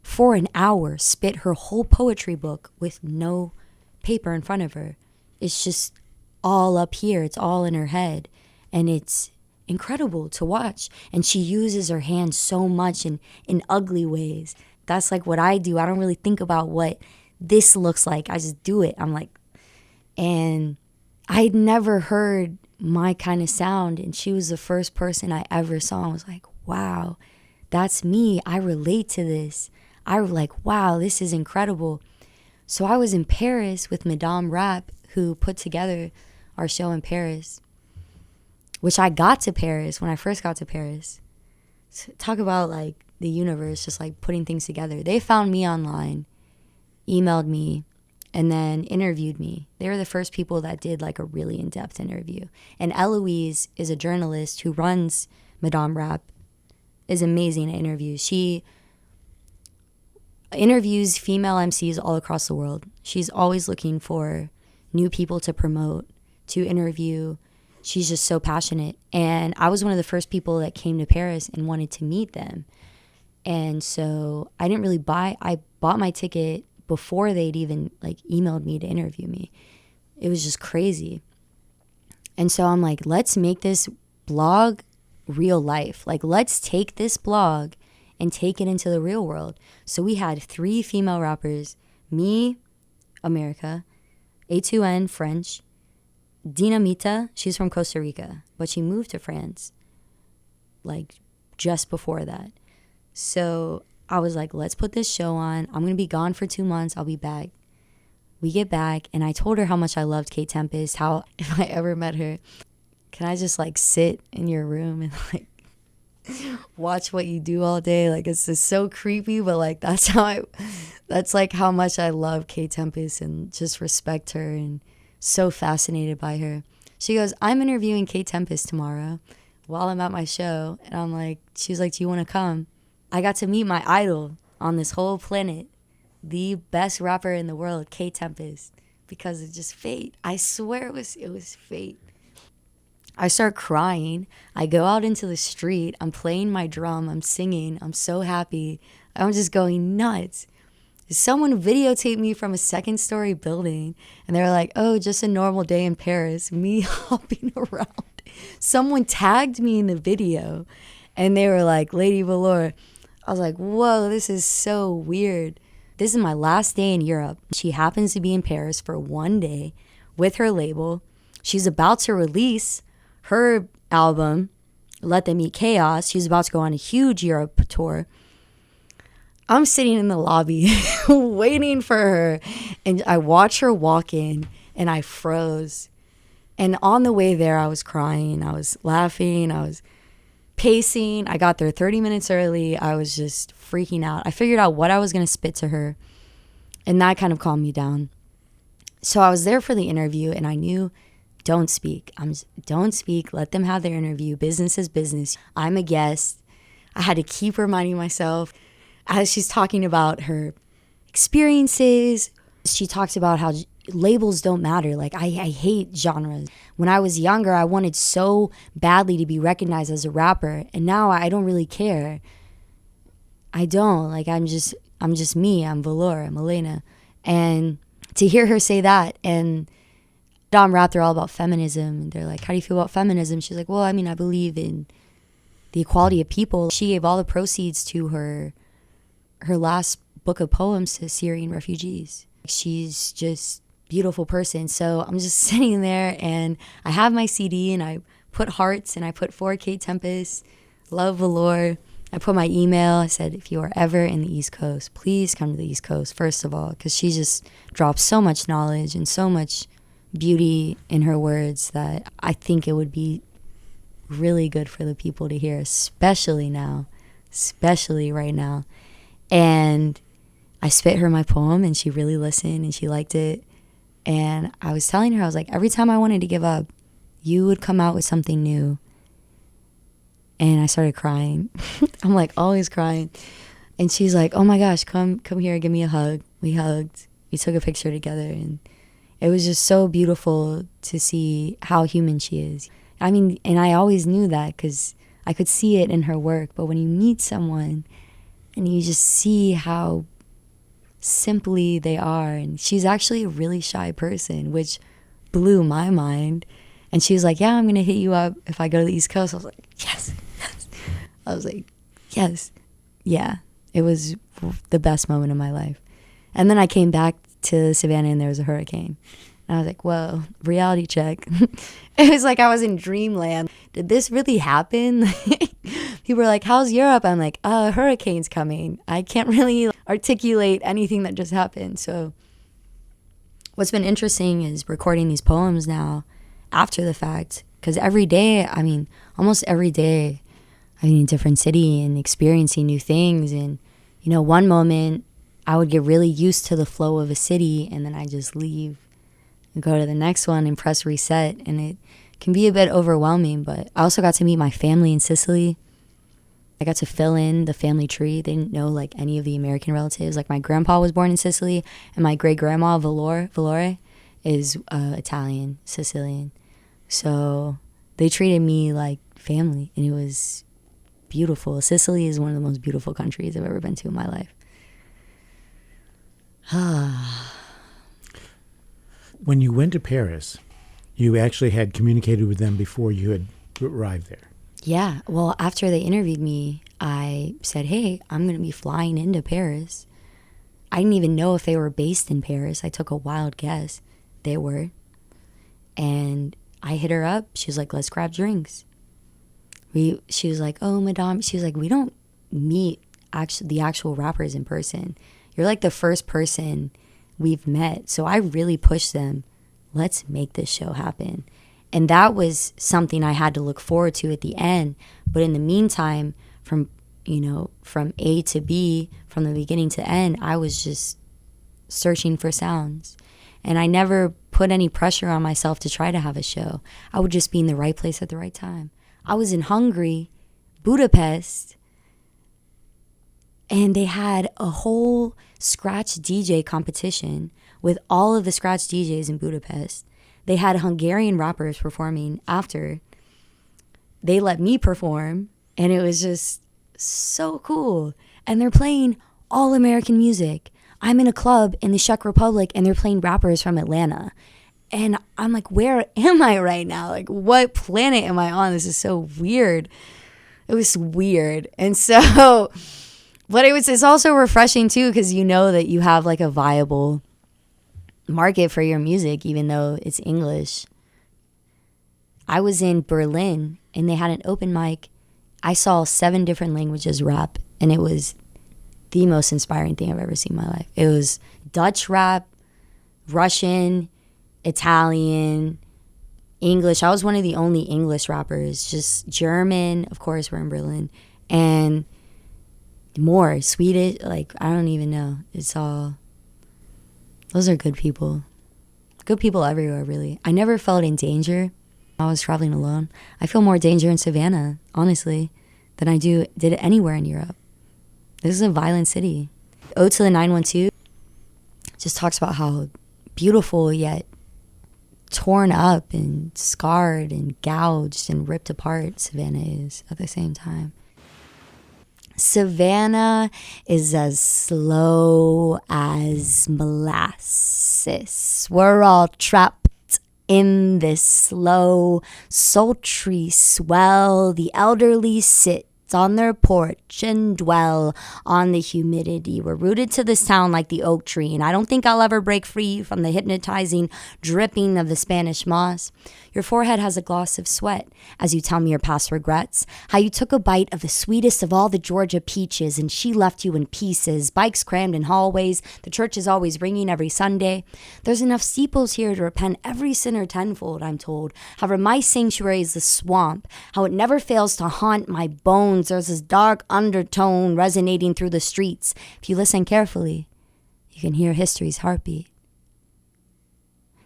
for an hour, spit her whole poetry book with no paper in front of her. It's just all up here. It's all in her head. And it's incredible to watch. And she uses her hands so much in ugly ways. That's like what I do. I don't really think about what this looks like. I just do it. I'm like, and I'd never heard my kind of sound. And she was the first person I ever saw. I was like, wow, that's me. I relate to this. I was like, wow, this is incredible. So I was in Paris with Madame Rap, who put together our show in Paris, which I got to Paris when I first got to Paris. So talk about like the universe just like putting things together. They found me online, emailed me, and then interviewed me. They were the first people that did like a really in-depth interview. And Eloise is a journalist who runs Madame Rap, is amazing at interviews. She interviews female MCs all across the world. She's always looking for new people to promote, to interview. She's just so passionate. And I was one of the first people that came to Paris and wanted to meet them. And so I bought my ticket before they'd even like emailed me to interview me. It was just crazy. And so I'm like, let's make this blog real life. Like, let's take this blog and take it into the real world. So we had 3 female rappers, me, America, A2N, French, Dinamita, she's from Costa Rica, but she moved to France like just before that. So I was like, let's put this show on. I'm going to be gone for 2 months. I'll be back. We get back, and I told her how much I loved Kate Tempest, how if I ever met her, can I just like sit in your room and like watch what you do all day? Like, it's just so creepy, but like that's like how much I love Kate Tempest and just respect her and so fascinated by her. She goes, I'm interviewing Kate Tempest tomorrow while I'm at my show. And I'm like, she was like, do you want to come? I got to meet my idol on this whole planet, the best rapper in the world, Kate Tempest, because it's just fate. I swear it was fate. I start crying. I go out into the street. I'm playing my drum. I'm singing. I'm so happy. I'm just going nuts. Someone videotaped me from a 2nd-story building, and they were like, oh, just a normal day in Paris, me hopping around. Someone tagged me in the video, and they were like, Lady Valore. I was like, whoa, this is so weird. This is my last day in Europe. She happens to be in Paris for 1 day with her label. She's about to release her album, Let Them Eat Chaos. She's about to go on a huge Europe tour. I'm sitting in the lobby waiting for her, and I watch her walk in, and I froze. And on the way there, I was crying. I was laughing. I was pacing. I got there 30 minutes early. I was just freaking out. I figured out what I was going to spit to her, and that kind of calmed me down. So I was there for the interview, and I knew, don't speak. Don't speak. Let them have their interview. Business is business. I'm a guest. I had to keep reminding myself. As she's talking about her experiences, she talks about how labels don't matter. Like, I hate genres. When I was younger, I wanted so badly to be recognized as a rapper, and now I don't really care. I don't. Like, I'm just me. I'm Valore. I'm Elena. And to hear her say that, and Dom Rap, they're all about feminism, and they're like, how do you feel about feminism? She's like, well, I mean, I believe in the equality of people. She gave all the proceeds to her last book of poems to Syrian refugees. She's just a beautiful person. So I'm just sitting there, and I have my CD, and I put hearts, and I put for Kate Tempest, love Valore. I put my email. I said, if you are ever in the East Coast, please come to the East Coast, first of all, because she just drops so much knowledge and so much beauty in her words that I think it would be really good for the people to hear, especially right now. And I spit her my poem, and she really listened, and she liked it. And I was telling her, I was like, every time I wanted to give up, you would come out with something new. And I started crying. I'm like always crying. And she's like, oh my gosh, come here, give me a hug. We hugged. we took a picture together, and it was just so beautiful to see how human she is. I mean, and I always knew that because I could see it in her work. But when you meet someone and you just see how simply they are, and she's actually a really shy person, which blew my mind. And she was like, yeah, I'm going to hit you up if I go to the East Coast. I was like, yes. I was like, yes. Yeah, it was the best moment of my life. And then I came back to Savannah and there was a hurricane. And I was like, whoa, reality check. It was like I was in dreamland. Did this really happen? People were like, how's Europe? I'm like, hurricane's coming. I can't really articulate anything that just happened. So what's been interesting is recording these poems now after the fact. Because every day, I mean, almost every day, I'm in a different city and experiencing new things. And, you know, one moment I would get really used to the flow of a city and then I just leave and go to the next one and press reset. And it can be a bit overwhelming, but I also got to meet my family in Sicily. I got to fill in the family tree. They didn't know like any of the American relatives. Like my grandpa was born in Sicily and my great grandma, Valore, is Italian, Sicilian. So they treated me like family and it was beautiful. Sicily is one of the most beautiful countries I've ever been to in my life. When you went to Paris, you actually had communicated with them before you had arrived there. Yeah. Well, after they interviewed me, I said, hey, I'm going to be flying into Paris. I didn't even know if they were based in Paris. I took a wild guess. They were. And I hit her up. She was like, let's grab drinks. She was like, oh, madame. She was like, we don't meet the actual rappers in person. You're like the first person we've met. So I really pushed them. Let's make this show happen. And that was something I had to look forward to at the end. But in the meantime, from A to B, from the beginning to end, I was just searching for sounds. And I never put any pressure on myself to try to have a show. I would just be in the right place at the right time. I was in Hungary, Budapest, and they had a whole scratch DJ competition with all of the scratch DJs in Budapest. They had Hungarian rappers performing after. They let me perform, and it was just so cool. And they're playing all American music. I'm in a club in the Czech Republic, and they're playing rappers from Atlanta. And I'm like, where am I right now? Like, what planet am I on? This is so weird. It was weird. And so, but it's also refreshing too, because you know that you have like a viable market for your music, even though it's English. I was in Berlin and they had an open mic. I saw 7 different languages rap, and it was the most inspiring thing I've ever seen in my life. It was Dutch rap, Russian, Italian, English. I was one of the only English rappers. Just German, of course, we're in Berlin, and more Swedish. Like, I don't even know. It's all, those are good people. Good people everywhere, really. I never felt in danger. I was traveling alone. I feel more danger in Savannah, honestly, than I did anywhere in Europe. This is a violent city. Ode to the 912 just talks about how beautiful yet torn up and scarred and gouged and ripped apart Savannah is at the same time. Savannah is as slow as molasses. We're all trapped in this slow, sultry swell. The elderly sit on their porch and dwell on the humidity. We're rooted to the sound like the oak tree, and I don't think I'll ever break free from the hypnotizing dripping of the Spanish moss. Your forehead has a gloss of sweat as you tell me your past regrets, how you took a bite of the sweetest of all the Georgia peaches and she left you in pieces, bikes crammed in hallways, the church is always ringing every Sunday. There's enough steeples here to repent every sinner tenfold, I'm told. However, my sanctuary is the swamp, how it never fails to haunt my bones. There's this dark undertone resonating through the streets. If you listen carefully, you can hear history's heartbeat.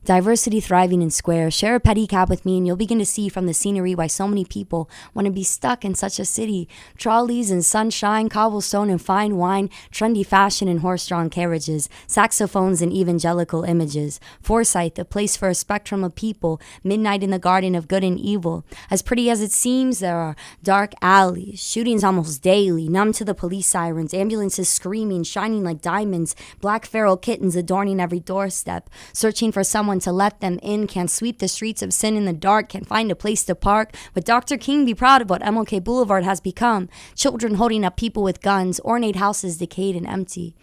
Diversity thriving in squares. Share a pedicab with me and you'll begin to see from the scenery why so many people want to be stuck in such a city. Trolleys and sunshine, cobblestone and fine wine, trendy fashion and horse-drawn carriages, saxophones and evangelical images. Forsyth, a place for a spectrum of people, midnight in the garden of good and evil. As pretty as it seems, there are dark alleys, shootings almost daily, numb to the police sirens, ambulances screaming, shining like diamonds, black feral kittens adorning every doorstep, searching for someone to let them in, can't sweep the streets of sin in the dark, can't find a place to park. But Dr. King be proud of what MLK Boulevard has become. Children holding up people with guns, ornate houses decayed and empty.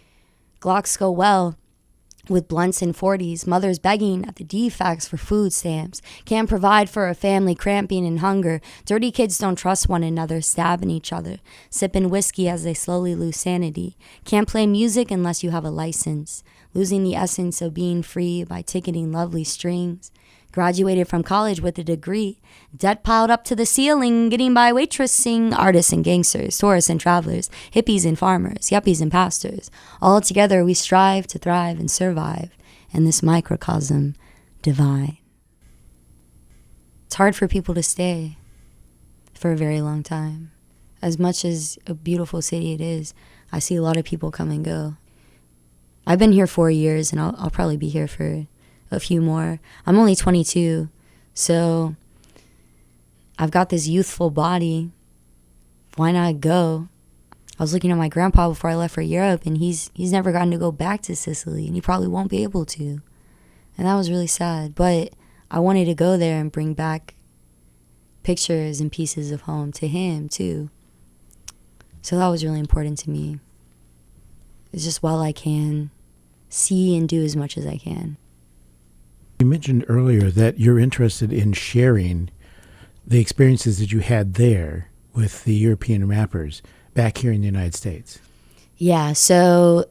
Glocks go well with blunts and 40s, mothers begging at the defects for food stamps, can't provide for a family, cramping in hunger, dirty kids don't trust one another, stabbing each other, sipping whiskey as they slowly lose sanity, can't play music unless you have a license, losing the essence of being free by ticketing lovely strings, graduated from college with a degree, debt piled up to the ceiling, getting by waitressing, artists and gangsters, tourists and travelers, hippies and farmers, yuppies and pastors. All together we strive to thrive and survive in this microcosm divine. It's hard for people to stay for a very long time. As much as a beautiful city it is, I see a lot of people come and go. I've been here 4 years and I'll probably be here for a few more. I'm only 22, so I've got this youthful body. Why not go? I was looking at my grandpa before I left for Europe, and he's never gotten to go back to Sicily, and he probably won't be able to. And that was really sad. But I wanted to go there and bring back pictures and pieces of home to him, too. So that was really important to me. It's just while I can, see and do as much as I can. You mentioned earlier that you're interested in sharing the experiences that you had there with the European rappers back here in the United States. Yeah, so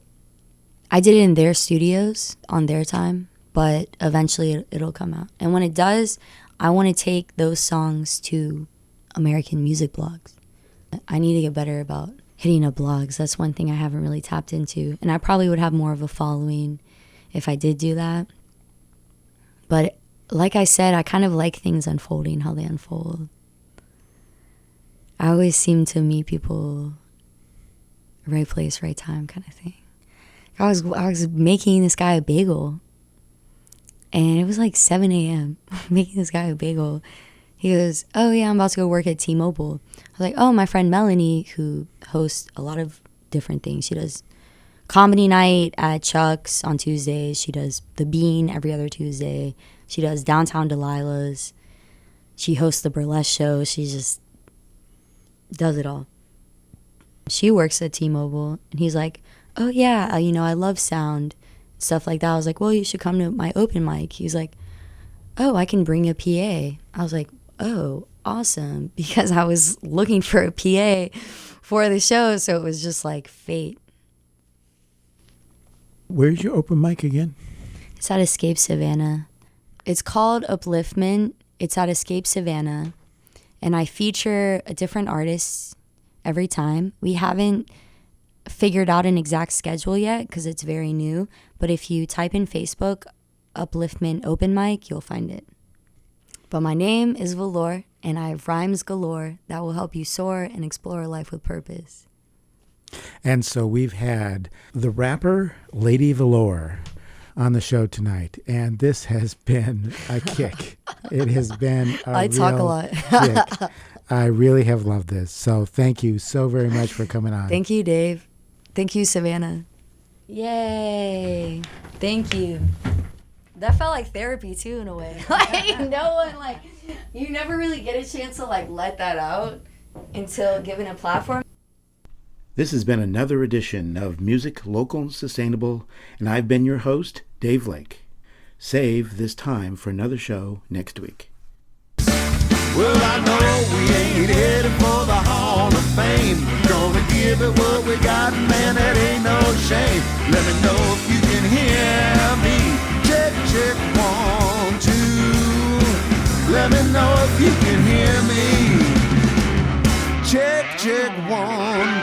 I did it in their studios on their time, but eventually it'll come out. And when it does, I want to take those songs to American music blogs. I need to get better about hitting up blogs. That's one thing I haven't really tapped into. And I probably would have more of a following if I did do that. But like I said, I kind of like things unfolding how they unfold. I always seem to meet people, right place, right time kind of thing. I was making this guy a bagel, and it was like 7 a.m. making this guy a bagel. He goes, "Oh yeah, I'm about to go work at T-Mobile." I was like, "Oh, my friend Melanie, who hosts a lot of different things. She does comedy night at Chuck's on Tuesdays. She does The Bean every other Tuesday. She does Downtown Delilah's. She hosts the burlesque show. She just does it all. She works at T-Mobile." And he's like, "Oh yeah, I love sound, stuff like that." I was like, "Well, you should come to my open mic." He's like, "Oh, I can bring a PA." I was like, "Oh, awesome," because I was looking for a PA for the show, so it was just like fate. Where's your open mic again? It's at Escape Savannah. It's called Upliftment. It's at Escape Savannah. And I feature a different artist every time. We haven't figured out an exact schedule yet because it's very new. But if you type in Facebook, Upliftment Open Mic, you'll find it. But my name is Valore, and I have rhymes galore that will help you soar and explore life with purpose. And so we've had the rapper Lady Valore on the show tonight, and this has been a kick. It has been I talk a lot. kick. I really have loved this. So thank you so very much for coming on. Thank you, Dave. Thank you, Savannah. Yay. Thank you. That felt like therapy too, in a way. You never really get a chance to let that out until given a platform. This has been another edition of Music Local and Sustainable, and I've been your host, Dave Lake. Save this time for another show next week. Well, I know we ain't headed for the Hall of Fame. Gonna give it what we got, man, that ain't no shame. Let me know if you can hear me. Check, check, 1, 2. Let me know if you can hear me. Check, check, 1,